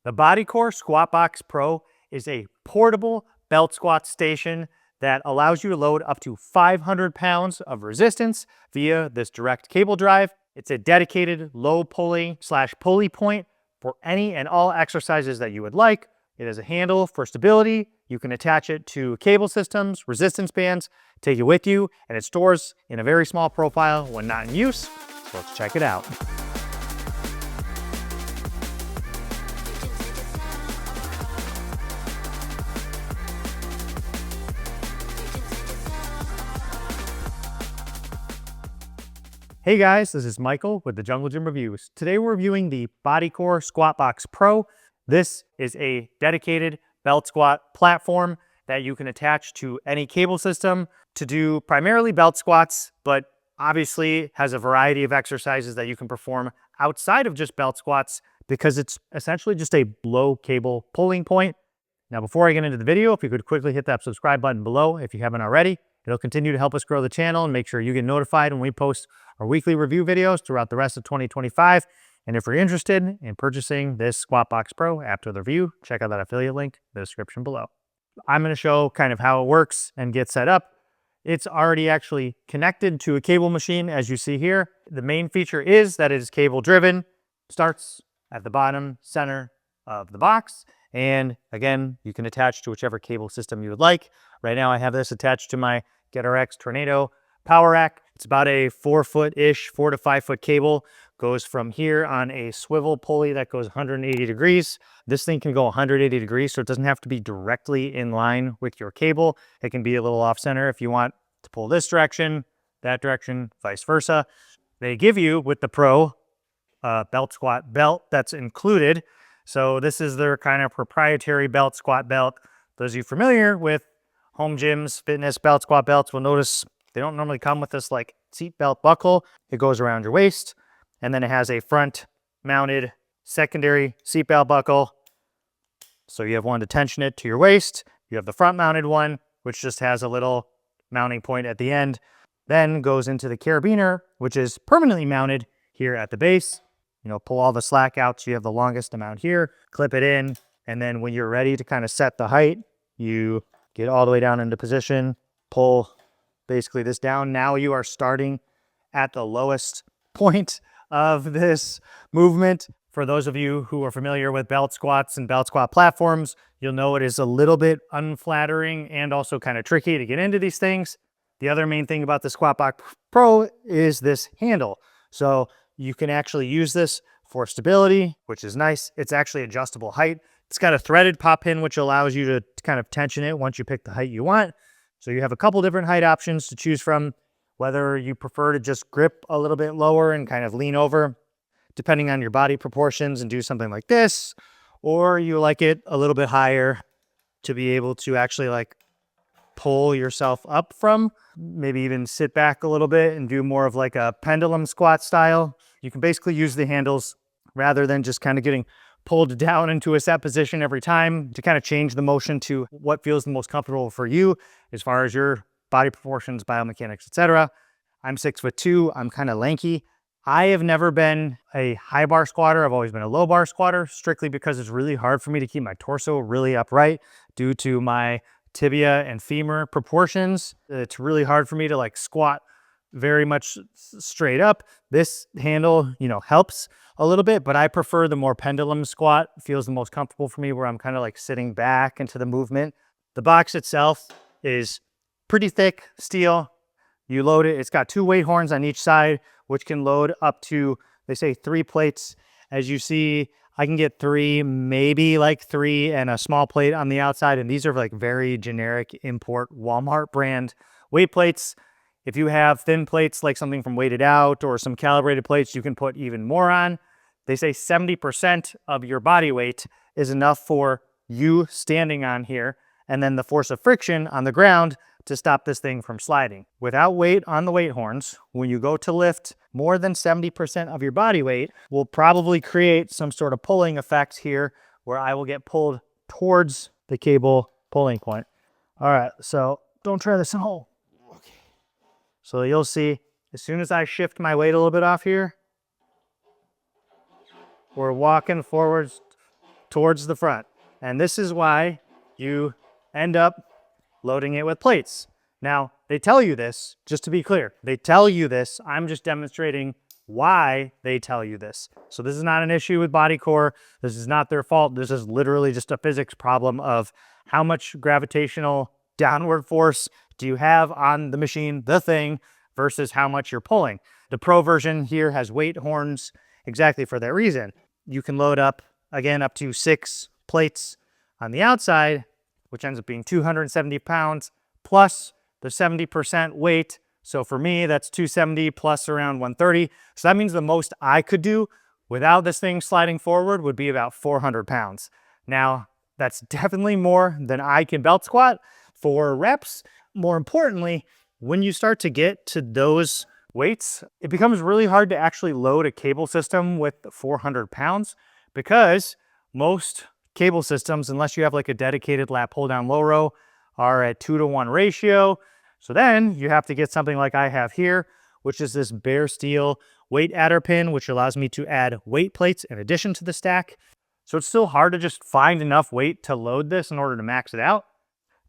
The BodyKore Squat Box Pro is a portable belt squat station that allows you to load up to 500 pounds of resistance via this direct cable drive. It's a dedicated low pulley/pulley point for any and all exercises that you would like. It has a handle for stability. You can attach it to cable systems, resistance bands, take it with you, and it stores in a very small profile when not in use. So let's check it out. Hey guys, this is Michael with the Jungle Gym Reviews. Today we're reviewing the BodyKore Squat Box Pro. This is a dedicated belt squat platform that you can attach to any cable system to do primarily belt squats, but obviously has a variety of exercises that you can perform outside of just belt squats because it's essentially just a low cable pulling point. Now, before I get into the video, if you could quickly hit that subscribe button below if you haven't already. It'll continue to help us grow the channel and make sure you get notified when we post our weekly review videos throughout the rest of 2025. And if you're interested in purchasing this Squat Box Pro after the review, check out that affiliate link in the description below. I'm going to show kind of how it works and get set up. It's already actually connected to a cable machine, as you see here. The main feature is that it is cable driven. Starts at the bottom center of the box. And again, you can attach to whichever cable system you would like. Right now I have this attached to my GetRx Tornado power rack. It's about a 4-foot-ish, 4 to 5 foot cable. Goes from here on a swivel pulley that goes 180 degrees. This thing can go 180 degrees, so it doesn't have to be directly in line with your cable. It can be a little off center if you want to pull this direction, that direction, vice versa. They give you, with the Pro, a belt squat belt that's included. So this is their kind of proprietary belt squat belt. Those of you familiar with home gyms, fitness belt squat belts will notice they don't normally come with this like seat belt buckle. It goes around your waist, and then it has a front mounted secondary seat belt buckle. So you have one to tension it to your waist. You have the front mounted one, which just has a little mounting point at the end. Then goes into the carabiner, which is permanently mounted here at the base. You know, pull all the slack out so you have the longest amount here, clip it in, and then when you're ready to kind of set the height, you get all the way down into position, pull basically this down. Now you are starting at the lowest point of this movement. For those of you who are familiar with belt squats and belt squat platforms, you'll know it is a little bit unflattering and also kind of tricky to get into these things. The other main thing about the Squat Box Pro is this handle. So you can actually use this for stability, which is nice. It's actually adjustable height. It's got a threaded pop pin, which allows you to kind of tension it once you pick the height you want. So you have a couple different height options to choose from, whether you prefer to just grip a little bit lower and kind of lean over, depending on your body proportions, and do something like this, or you like it a little bit higher to be able to actually like pull yourself up from, maybe even sit back a little bit and do more of like a pendulum squat style. You can basically use the handles rather than just kind of getting pulled down into a set position every time, to kind of change the motion to what feels the most comfortable for you as far as your body proportions, biomechanics, etc. I'm 6'2". I'm kind of lanky. I have never been a high bar squatter. I've always been a low bar squatter, strictly because it's really hard for me to keep my torso really upright due to my tibia and femur proportions. It's really hard for me to like squat very much straight up. This handle, you know, helps a little bit, but I prefer the more pendulum squat. It feels the most comfortable for me, where I'm kind of like sitting back into the movement. The box itself is pretty thick steel. You load it. It's got 2 weight horns on each side, which can load up to, they say, 3 plates. As you see, I can get 3, maybe like 3, and a small plate on the outside. And these are like very generic import Walmart brand weight plates. If you have thin plates, like something from Weighted Out or some calibrated plates, you can put even more on. They say 70% of your body weight is enough for you standing on here, and then the force of friction on the ground to stop this thing from sliding. Without weight on the weight horns, when you go to lift more than 70% of your body weight, will probably create some sort of pulling effect here, where I will get pulled towards the cable pulling point. All right, so don't try this at home. Okay. So you'll see, as soon as I shift my weight a little bit off here, we're walking forwards towards the front. And this is why you end up loading it with plates. Now, they tell you this, just to be clear, they tell you this. I'm just demonstrating why they tell you this. So this is not an issue with BodyKore. This is not their fault. This is literally just a physics problem of how much gravitational downward force do you have on the machine, the thing, versus how much you're pulling. The Pro version here has weight horns exactly for that reason. You can load up, again, up to 6 plates on the outside, which ends up being 270 pounds, plus the 70% weight. So for me, that's 270 plus around 130. So that means the most I could do without this thing sliding forward would be about 400 pounds. Now, that's definitely more than I can belt squat for reps. More importantly, when you start to get to those weights, it becomes really hard to actually load a cable system with 400 pounds because most cable systems, unless you have like a dedicated lat pull down low row, are at 2-to-1 ratio. So then you have to get something like I have here, which is this bare steel weight adder pin, which allows me to add weight plates in addition to the stack. So it's still hard to just find enough weight to load this in order to max it out.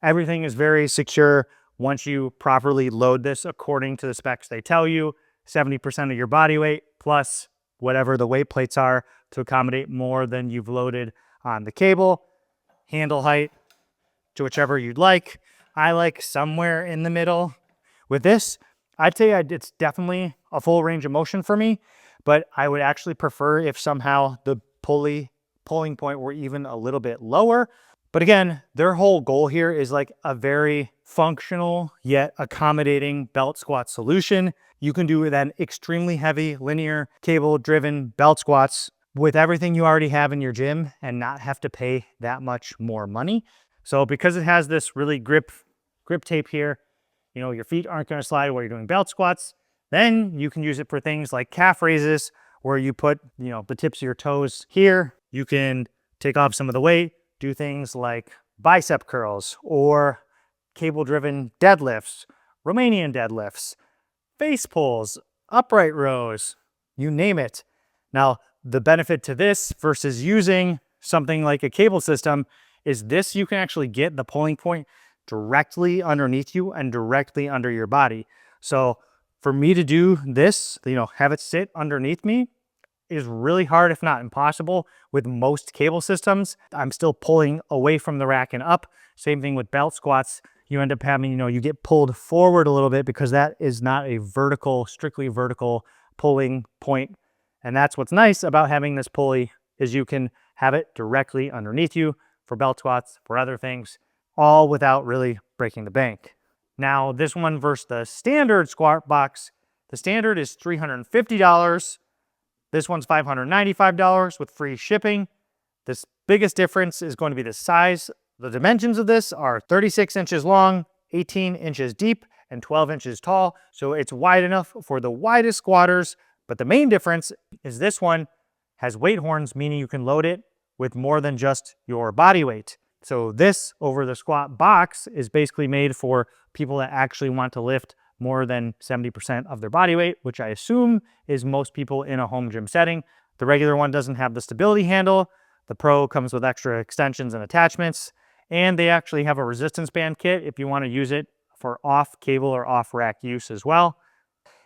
Everything is very secure once you properly load this according to the specs they tell you. 70% of your body weight plus whatever the weight plates are to accommodate more than you've loaded on the cable. Handle height to whichever you'd like. I like somewhere in the middle. With this, I'd say it's definitely a full range of motion for me, but I would actually prefer if somehow the pulling point were even a little bit lower. But again, their whole goal here is like a very functional yet accommodating belt squat solution. You can do then extremely heavy linear cable driven belt squats with everything you already have in your gym and not have to pay that much more money. So because it has this really grip tape here, you know, your feet aren't going to slide while you're doing belt squats. Then you can use it for things like calf raises where you put, you know, the tips of your toes here. You can take off some of the weight, do things like bicep curls or cable-driven deadlifts, Romanian deadlifts, face pulls, upright rows, you name it. Now, the benefit to this versus using something like a cable system is this, you can actually get the pulling point directly underneath you and directly under your body. So for me to do this, you know, have it sit underneath me is really hard, if not impossible, with most cable systems. I'm still pulling away from the rack and up. Same thing with belt squats. You end up having, you know, you get pulled forward a little bit because that is not a vertical, strictly vertical pulling point. And that's what's nice about having this pulley is you can have it directly underneath you for belt squats, for other things, all without really breaking the bank. Now, this one versus the standard squat box, the standard is $350. This one's $595 with free shipping. This biggest difference is going to be the size. The dimensions of this are 36 inches long, 18 inches deep, and 12 inches tall. So it's wide enough for the widest squatters. But the main difference is this one has weight horns, meaning you can load it with more than just your body weight. So this over the squat box is basically made for people that actually want to lift more than 70% of their body weight, which I assume is most people in a home gym setting. The regular one doesn't have the stability handle. The Pro comes with extra extensions and attachments, and they actually have a resistance band kit if you want to use it for off cable or off rack use as well.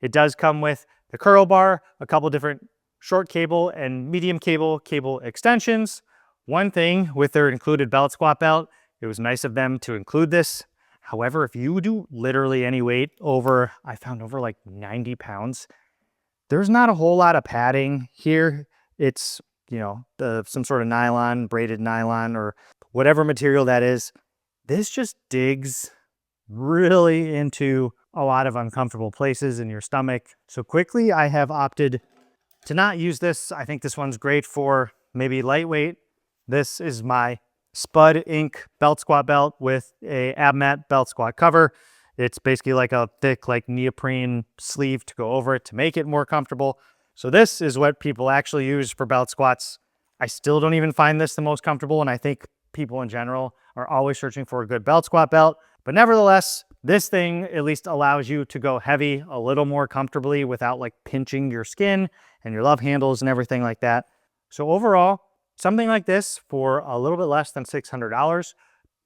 It does come with the curl bar, a couple different short cable and medium cable extensions. One thing with their included belt squat belt, it was nice of them to include this. However, if you do literally any weight over, I found over like 90 pounds, there's not a whole lot of padding here. It's, you know, some sort of nylon, braided nylon, or whatever material that is. This just digs really into a lot of uncomfortable places in your stomach. So quickly, I have opted to not use this. I think this one's great for maybe lightweight. This is my Spud Inc. belt squat belt with a ab mat belt squat cover. It's basically like a thick like neoprene sleeve to go over it to make it more comfortable. So this is what people actually use for belt squats. I still don't even find this the most comfortable, and I think people in general are always searching for a good belt squat belt. But nevertheless, this thing at least allows you to go heavy a little more comfortably without like pinching your skin and your love handles and everything like that. So overall, something like this for a little bit less than $600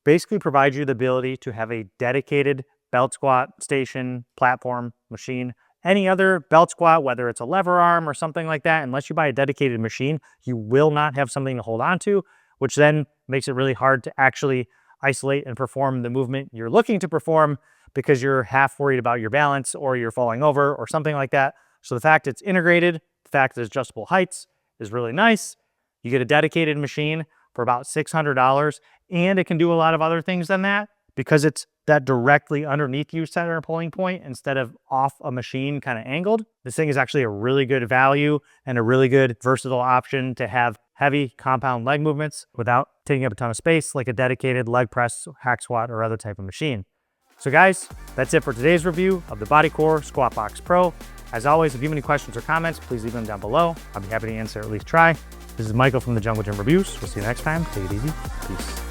basically provides you the ability to have a dedicated belt squat station, platform, machine. Any other belt squat, whether it's a lever arm or something like that, unless you buy a dedicated machine, you will not have something to hold on to, which then makes it really hard to actually isolate and perform the movement you're looking to perform because you're half worried about your balance or you're falling over or something like that. So the fact it's integrated, the fact it's adjustable heights is really nice. You get a dedicated machine for about $600, and it can do a lot of other things than that because it's that directly underneath you center pulling point instead of off a machine kind of angled. This thing is actually a really good value and a really good versatile option to have heavy compound leg movements without taking up a ton of space like a dedicated leg press, hack squat, or other type of machine. So guys, that's it for today's review of the BodyKore Squat Box Pro. As always, if you have any questions or comments, please leave them down below. I'll be happy to answer, or at least try. This is Michael from the Jungle Gym Reviews. We'll see you next time. Take it easy. Peace.